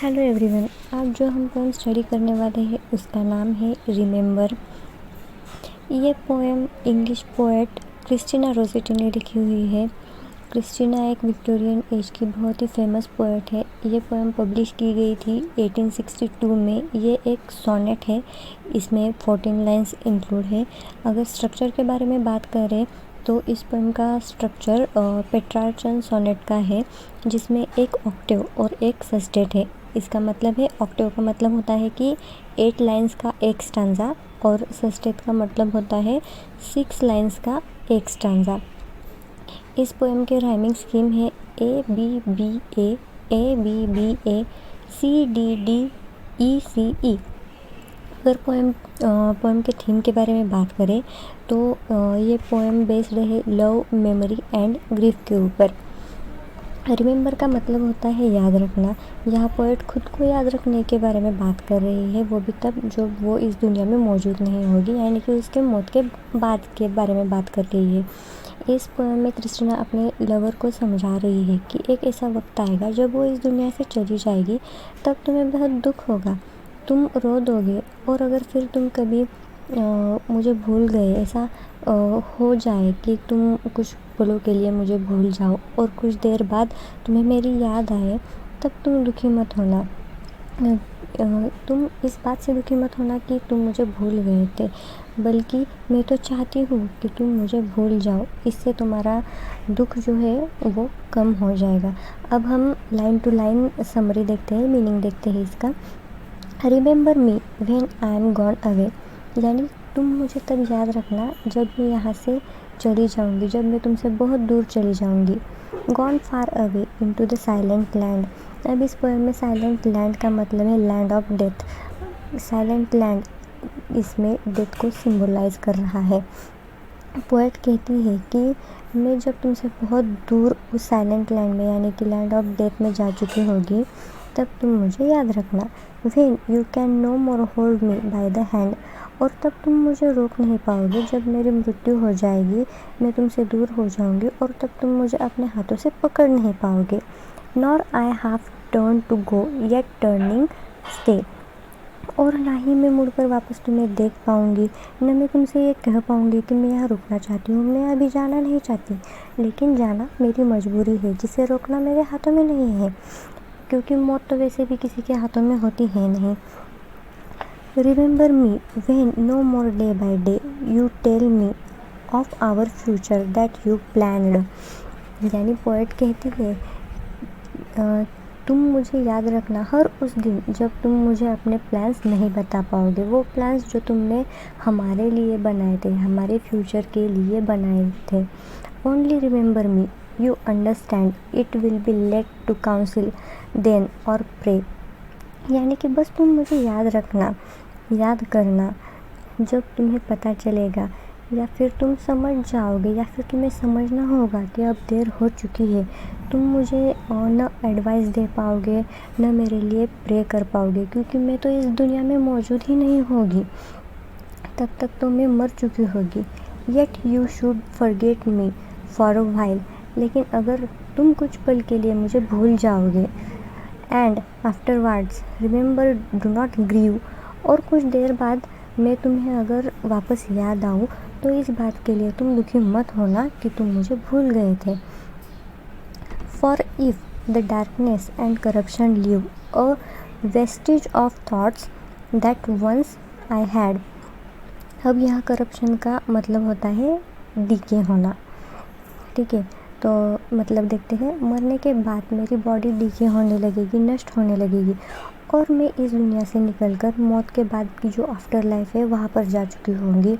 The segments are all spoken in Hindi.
हेलो एवरीवन, आज जो हम पोएम स्टडी करने वाले हैं उसका नाम है रिमेंबर। ये poem English poet Christina Rossetti ने लिखी हुई है। क्रिस्टीना एक विक्टोरियन एज की बहुत ही फेमस पोएट है। ये पोएम पब्लिश की गई थी 1862 में। ये एक सोनेट है, इसमें 14 लाइन्स इंक्लूड है। अगर स्ट्रक्चर के बारे में बात करें तो इस पोएम का स्ट्रक्चर पेट्रार्चन सोनेट का है, जिसमें एक ऑक्टेव और एक सस्टेट है। इसका मतलब है, ऑक्टेव का मतलब होता है कि 8 लाइन्स का एक स्टांजा, और सस्टेट का मतलब होता है 6 लाइन्स का एक स्टांजा। इस पोएम के राइमिंग स्कीम है ABBA, ABBA, CDD, ECE। अगर पोएम के थीम के बारे में बात करें तो ये पोएम बेस्ड है लव, मेमोरी एंड ग्रीफ के ऊपर। रिमेंबर का मतलब होता है याद रखना। यहाँ पोएट खुद को याद रखने के बारे में बात कर रही है, वो भी तब जब वो इस दुनिया में मौजूद नहीं होगी, यानी कि उसके मौत के बाद के बारे में बात कर रही है। इस पोएम में क्रिस्टीना अपने लवर को समझा रही है कि एक ऐसा वक्त आएगा जब वो इस दुनिया से चली जाएगी, तब तुम्हें बहुत दुख होगा, तुम रो दोगे, और अगर फिर तुम कभी मुझे भूल गए, ऐसा हो जाए कि तुम कुछ पलों के लिए मुझे भूल जाओ और कुछ देर बाद तुम्हें मेरी याद आए, तब तुम दुखी मत होना। तुम इस बात से दुखी मत होना कि तुम मुझे भूल गए थे, बल्कि मैं तो चाहती हूँ कि तुम मुझे भूल जाओ। इससे तुम्हारा दुख जो है वो कम हो जाएगा। अब हम लाइन टू लाइन समरी देखते हैं, मीनिंग देखते हैं इसका। Remember me when I am gone away, यानी तुम मुझे तब याद रखना जब मैं यहाँ से चली जाऊँगी, जब मैं तुमसे बहुत दूर चली जाऊँगी। Gone far away into the silent land. अब इस पोएम में साइलेंट लैंड का मतलब है land of death. Silent land इसमें डेथ को सिंबलाइज कर रहा है। पोएट कहती है कि मैं जब तुमसे बहुत दूर उस साइलेंट लैंड में, यानी कि लैंड ऑफ डेथ में जा चुकी होगी, तब तुम मुझे याद रखना। When you can no more hold me by the hand, और तब तुम मुझे रोक नहीं पाओगे जब मेरी मृत्यु हो जाएगी, मैं तुमसे दूर हो जाऊंगी, और तब तुम मुझे अपने हाथों से पकड़ नहीं पाओगे। Nor I have turn to go yet turning stay, और ना ही मैं मुड़कर वापस तुम्हें देख पाऊँगी, न मैं तुमसे ये कह पाऊँगी कि मैं यहाँ रुकना चाहती हूँ, मैं अभी जाना नहीं चाहती, लेकिन जाना मेरी मजबूरी है, जिसे रोकना मेरे हाथों में नहीं है, क्योंकि मौत तो वैसे भी किसी के हाथों में होती है नहीं। Remember me when no more day by day you tell me of our future that you planned, यानी पोएट कहती है तुम मुझे याद रखना हर उस दिन जब तुम मुझे अपने प्लान्स नहीं बता पाओगे, वो प्लान्स जो तुमने हमारे लिए बनाए थे, हमारे फ्यूचर के लिए बनाए थे। Only remember me you understand it will be late to counsel then और प्रे, यानी कि बस तुम मुझे याद रखना, याद करना जब तुम्हें पता चलेगा, या फिर तुम समझ जाओगे, या फिर तुम्हें समझना होगा कि अब देर हो चुकी है। तुम मुझे न एडवाइस दे पाओगे, न मेरे लिए प्रे कर पाओगे, क्योंकि मैं तो इस दुनिया में मौजूद ही नहीं होगी, तब तक तो मैं मर चुकी होगी। Yet you should forget me for a while, लेकिन अगर तुम कुछ पल के लिए मुझे भूल जाओगे, and afterwards remember do not grieve, और कुछ देर बाद मैं तुम्हें अगर वापस याद आऊँ तो इस बात के लिए तुम दुखी मत होना कि तुम मुझे भूल गए थे। For if the darkness and corruption leave a vestige of thoughts that once I had. अब यहाँ करप्शन का मतलब होता है डीके होना, ठीक है। तो मतलब देखते हैं, मरने के बाद मेरी बॉडी डीके होने लगेगी, नष्ट होने लगेगी, और मैं इस दुनिया से निकलकर मौत के बाद की जो आफ्टर लाइफ है वहाँ पर जा चुकी होंगी,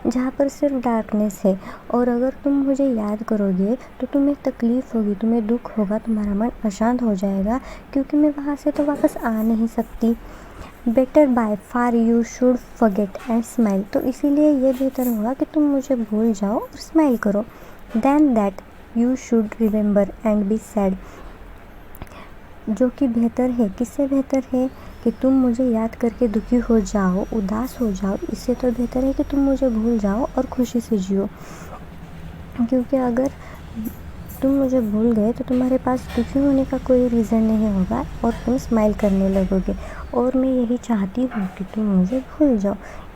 जहाँ पर सिर्फ डार्कनेस है। और अगर तुम मुझे याद करोगे तो तुम्हें तकलीफ़ होगी, तुम्हें दुख होगा, तुम्हारा मन अशांत हो जाएगा, क्योंकि मैं वहाँ से तो वापस आ नहीं सकती। Better by far you should forget and smile, तो इसीलिए ये बेहतर होगा कि तुम मुझे भूल जाओ और स्माइल करो। Then that you should remember and be sad, जो कि बेहतर है, किससे बेहतर है कि तुम मुझे याद करके दुखी हो जाओ, उदास हो जाओ, इससे तो बेहतर है कि तुम मुझे भूल जाओ और खुशी से जियो। क्योंकि अगर तुम मुझे भूल गए तो तुम्हारे पास दुखी होने का कोई रीज़न नहीं होगा और तुम स्माइल करने लगोगे, और मैं यही चाहती हूँ कि तुम मुझे भूल जाओ।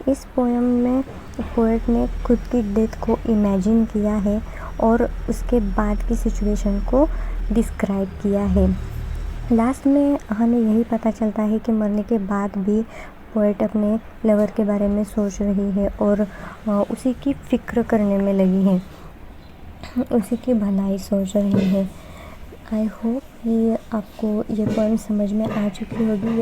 इस पोएम में पोएट ने खुद की डेथ को इमेजिन किया है और उसके बाद की सिचुएशन को डिस्क्राइब किया है। लास्ट में हमें यही पता चलता है कि मरने के बाद भी पोएट अपने लवर के बारे में सोच रही है और उसी की फ़िक्र करने में लगी है, उसी की भलाई सोच रही है। आई होप कि आपको ये पोएम समझ में आ चुकी होगी।